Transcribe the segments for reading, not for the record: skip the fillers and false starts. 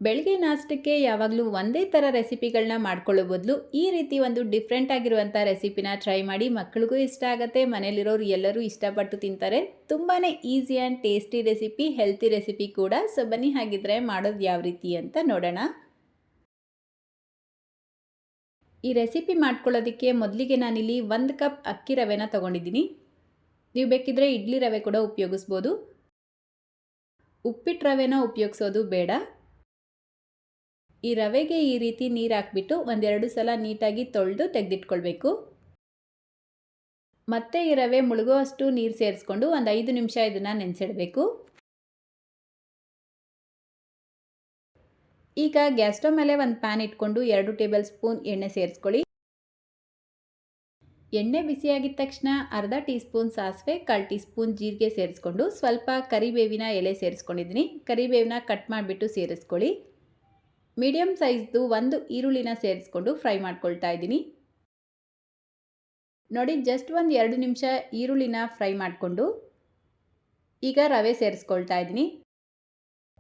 ಬೆಳಗ್ಗೆ ನಾಷ್ಟಕ್ಕೆ ಯಾವಾಗಲೂ ಒಂದೇ ಥರ ರೆಸಿಪಿಗಳನ್ನ ಮಾಡ್ಕೊಳ್ಳೋ ಬದಲು ಈ ರೀತಿ ಒಂದು ಡಿಫ್ರೆಂಟ್ ಆಗಿರುವಂಥ ರೆಸಿಪಿನ ಟ್ರೈ ಮಾಡಿ. ಮಕ್ಕಳಿಗೂ ಇಷ್ಟ ಆಗುತ್ತೆ, ಮನೇಲಿರೋರು ಎಲ್ಲರೂ ಇಷ್ಟಪಟ್ಟು ತಿಂತಾರೆ. ತುಂಬಾ easy and tasty recipe, healthy recipe ಕೂಡ. ಸೊ ಬನ್ನಿ ಹಾಗಿದ್ರೆ ಮಾಡೋದು ಯಾವ ರೀತಿ ಅಂತ ನೋಡೋಣ. ಈ ರೆಸಿಪಿ ಮಾಡ್ಕೊಳ್ಳೋದಕ್ಕೆ ಮೊದಲಿಗೆ ನಾನಿಲ್ಲಿ 1 ಕಪ್ ಅಕ್ಕಿ ರವೆನ ತೊಗೊಂಡಿದ್ದೀನಿ. ನೀವು ಬೇಕಿದ್ರೆ ಇಡ್ಲಿ ರವೆ ಕೂಡ ಉಪಯೋಗಿಸ್ಬೋದು. ಉಪ್ಪಿಟ್ಟು ರವೆನ ಉಪಯೋಗಿಸೋದು ಬೇಡ. ಈ ರವೆಗೆ ಈ ರೀತಿ ನೀರು ಹಾಕ್ಬಿಟ್ಟು ಒಂದೆರಡು ಸಲ ನೀಟಾಗಿ ತೊಳೆದು ತೆಗೆದಿಟ್ಕೊಳ್ಬೇಕು. ಮತ್ತೆ ಈ ರವೆ ಮುಳುಗೋ ಅಷ್ಟು ನೀರು ಸೇರಿಸ್ಕೊಂಡು ಒಂದು 5 ನಿಮಿಷ ಇದನ್ನು ನೆನೆಸಿಡಬೇಕು. ಈಗ ಗ್ಯಾಸ್ ಸ್ಟವ್ ಮೇಲೆ ಒಂದು ಪ್ಯಾನ್ ಇಟ್ಕೊಂಡು 2 ಟೇಬಲ್ ಸ್ಪೂನ್ ಎಣ್ಣೆ ಸೇರಿಸ್ಕೊಳ್ಳಿ. ಎಣ್ಣೆ ಬಿಸಿಯಾಗಿದ ತಕ್ಷಣ ಅರ್ಧ ಟೀ ಸ್ಪೂನ್ ಸಾಸಿವೆ, 1/4 ಟೀ ಸ್ಪೂನ್ ಜೀರಿಗೆ ಸೇರಿಸ್ಕೊಂಡು ಸ್ವಲ್ಪ ಕರಿಬೇವಿನ ಎಲೆ ಸೇರಿಸ್ಕೊಂಡಿದ್ದೀನಿ. ಕರಿಬೇವಿನ ಕಟ್ ಮಾಡಿಬಿಟ್ಟು ಸೇರಿಸ್ಕೊಳ್ಳಿ. ಮೀಡಿಯಮ್ ಸೈಜ್ದು ಒಂದು ಈರುಳ್ಳಿನ ಸೇರಿಸ್ಕೊಂಡು ಫ್ರೈ ಮಾಡ್ಕೊಳ್ತಾ ಇದ್ದೀನಿ. ನೋಡಿ, ಜಸ್ಟ್ ಒಂದು 2 ನಿಮಿಷ ಈರುಳ್ಳಿನ ಫ್ರೈ ಮಾಡಿಕೊಂಡು ಈಗ ರವೆ ಸೇರಿಸ್ಕೊಳ್ತಾ ಇದ್ದೀನಿ.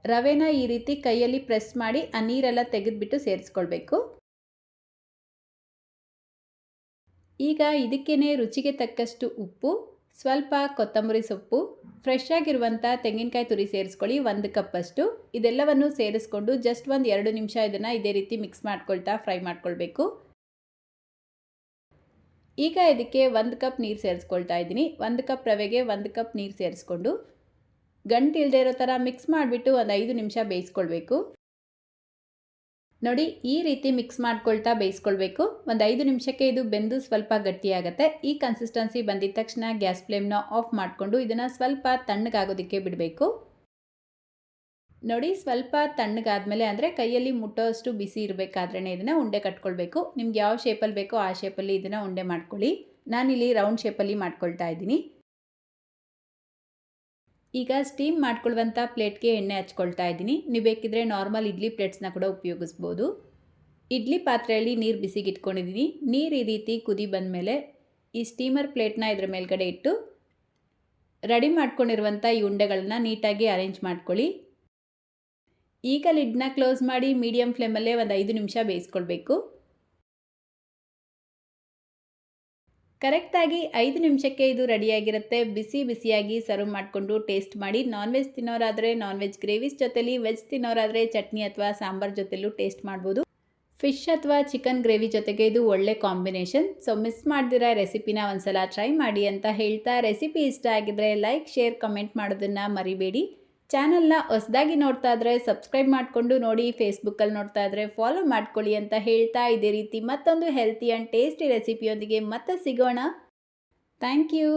ರವೆನ ಈ ರೀತಿ ಕೈಯಲ್ಲಿ ಪ್ರೆಸ್ ಮಾಡಿ ಆ ನೀರೆಲ್ಲ ತೆಗೆದುಬಿಟ್ಟು ಸೇರಿಸ್ಕೊಳ್ಬೇಕು. ಈಗ ಇದಕ್ಕೇನೆ ರುಚಿಗೆ ತಕ್ಕಷ್ಟು ಉಪ್ಪು, ಸ್ವಲ್ಪ ಕೊತ್ತಂಬರಿ ಸೊಪ್ಪು, ಫ್ರೆಶ್ ಆಗಿರುವಂಥ ತೆಂಗಿನಕಾಯಿ ತುರಿ ಸೇರಿಸ್ಕೊಳ್ಳಿ 1 ಕಪ್ಪಷ್ಟು. ಇದೆಲ್ಲವನ್ನು ಸೇರಿಸ್ಕೊಂಡು ಜಸ್ಟ್ ಒಂದು 2 ನಿಮಿಷ ಇದನ್ನು ಇದೇ ರೀತಿ ಮಿಕ್ಸ್ ಮಾಡ್ಕೊಳ್ತಾ ಫ್ರೈ ಮಾಡ್ಕೊಳ್ಬೇಕು. ಈಗ ಇದಕ್ಕೆ 1 ಕಪ್ ನೀರು ಸೇರಿಸ್ಕೊಳ್ತಾ ಇದ್ದೀನಿ. 1 ಕಪ್ ರವೆಗೆ 1 ಕಪ್ ನೀರು ಸೇರಿಸ್ಕೊಂಡು ಗಂಟು ಇಲ್ಲದೆ ಇರೋ ಥರ ಮಿಕ್ಸ್ ಮಾಡಿಬಿಟ್ಟು ಒಂದು 5 ನಿಮಿಷ ಬೇಯಿಸ್ಕೊಳ್ಬೇಕು. ನೋಡಿ, ಈ ರೀತಿ ಮಿಕ್ಸ್ ಮಾಡ್ಕೊಳ್ತಾ ಬೇಯಿಸ್ಕೊಳ್ಬೇಕು. ಒಂದು 5 ನಿಮಿಷಕ್ಕೆ ಇದು ಬೆಂದು ಸ್ವಲ್ಪ ಗಟ್ಟಿಯಾಗುತ್ತೆ. ಈ ಕನ್ಸಿಸ್ಟೆನ್ಸಿ ಬಂದಿದ ತಕ್ಷಣ ಗ್ಯಾಸ್ ಫ್ಲೇಮ್ನ ಆಫ್ ಮಾಡಿಕೊಂಡು ಇದನ್ನು ಸ್ವಲ್ಪ ತಣ್ಣಗಾಗೋದಕ್ಕೆ ಬಿಡಬೇಕು. ನೋಡಿ, ಸ್ವಲ್ಪ ತಣ್ಣಗಾದ್ಮೇಲೆ ಅಂದರೆ ಕೈಯಲ್ಲಿ ಮುಟ್ಟೋಷ್ಟು ಬಿಸಿ ಇರಬೇಕಾದ್ರೇ ಇದನ್ನು ಉಂಡೆ ಕಟ್ಕೊಳ್ಬೇಕು. ನಿಮ್ಗೆ ಯಾವ ಶೇಪಲ್ಲಿ ಬೇಕೋ ಆ ಶೇಪಲ್ಲಿ ಇದನ್ನು ಉಂಡೆ ಮಾಡ್ಕೊಳ್ಳಿ. ನಾನಿಲ್ಲಿ ರೌಂಡ್ ಶೇಪಲ್ಲಿ ಮಾಡ್ಕೊಳ್ತಾ ಇದ್ದೀನಿ. ಈಗ ಸ್ಟೀಮ್ ಮಾಡ್ಕೊಳ್ಳುವಂಥ ಪ್ಲೇಟ್ಗೆ ಎಣ್ಣೆ ಹಚ್ಕೊಳ್ತಾ ಇದ್ದೀನಿ. ನೀವು ಬೇಕಿದ್ರೆ ನಾರ್ಮಲ್ ಇಡ್ಲಿ ಪ್ಲೇಟ್ಸ್ನ ಕೂಡ ಉಪಯೋಗಿಸ್ಬೋದು. ಇಡ್ಲಿ ಪಾತ್ರೆಯಲ್ಲಿ ನೀರು ಬಿಸಿಗೆ ಇಟ್ಕೊಂಡಿದ್ದೀನಿ. ನೀರು ಈ ರೀತಿ ಕುದಿ ಬಂದಮೇಲೆ ಈ ಸ್ಟೀಮರ್ ಪ್ಲೇಟ್ನ ಇದ್ರ ಮೇಲ್ಗಡೆ ಇಟ್ಟು ರೆಡಿ ಮಾಡ್ಕೊಂಡಿರುವಂಥ ಈ ಉಂಡೆಗಳನ್ನ ನೀಟಾಗಿ ಅರೇಂಜ್ ಮಾಡ್ಕೊಳ್ಳಿ. ಈಗ ಲಿಡ್ನ ಕ್ಲೋಸ್ ಮಾಡಿ ಮೀಡಿಯಮ್ ಫ್ಲೇಮಲ್ಲೇ ಒಂದು 5 ನಿಮಿಷ ಬೇಯಿಸ್ಕೊಳ್ಬೇಕು. ಕರೆಕ್ಟಾಗಿ 5 ನಿಮಿಷಕ್ಕೆ ಇದು ರೆಡಿಯಾಗಿರುತ್ತೆ. ಬಿಸಿ ಬಿಸಿಯಾಗಿ ಸರ್ವ್ ಮಾಡಿಕೊಂಡು ಟೇಸ್ಟ್ ಮಾಡಿ. ನಾನ್ ವೆಜ್ ತಿನ್ನೋರಾದರೆ ನಾನ್ ವೆಜ್ ಗ್ರೇವೀಸ್ ಜೊತೆಲಿ, ವೆಜ್ ತಿನ್ನೋರಾದರೆ ಚಟ್ನಿ ಅಥವಾ ಸಾಂಬಾರ್ ಜೊತೆಲೂ ಟೇಸ್ಟ್ ಮಾಡ್ಬೋದು. ಫಿಶ್ ಅಥವಾ ಚಿಕನ್ ಗ್ರೇವಿ ಜೊತೆಗೆ ಇದು ಒಳ್ಳೆ ಕಾಂಬಿನೇಷನ್. ಸೊ ಮಿಸ್ ಮಾಡ್ದಿರೋ ರೆಸಿಪಿನ ಒಂದ್ಸಲ ಟ್ರೈ ಮಾಡಿ ಅಂತ ಹೇಳ್ತಾ, ರೆಸಿಪಿ ಇಷ್ಟ ಆಗಿದ್ರೆ ಲೈಕ್, ಶೇರ್, ಕಮೆಂಟ್ ಮಾಡೋದನ್ನು ಮರಿಬೇಡಿ. ಚಾನಲ್ನ ಹೊಸದಾಗಿ ನೋಡ್ತಾ ಇದ್ರೆ ಸಬ್ಸ್ಕ್ರೈಬ್ ಮಾಡಿಕೊಂಡು ನೋಡಿ. ಫೇಸ್ಬುಕ್ಕಲ್ಲಿ ನೋಡ್ತಾ ಇದ್ರೆ ಫಾಲೋ ಮಾಡ್ಕೊಳ್ಳಿ ಅಂತ ಹೇಳ್ತಾ, ಇದೇ ರೀತಿ ಮತ್ತೊಂದು ಹೆಲ್ತಿ ಆ್ಯಂಡ್ ಟೇಸ್ಟಿ ರೆಸಿಪಿಯೊಂದಿಗೆ ಮತ್ತೆ ಸಿಗೋಣ. Thank you.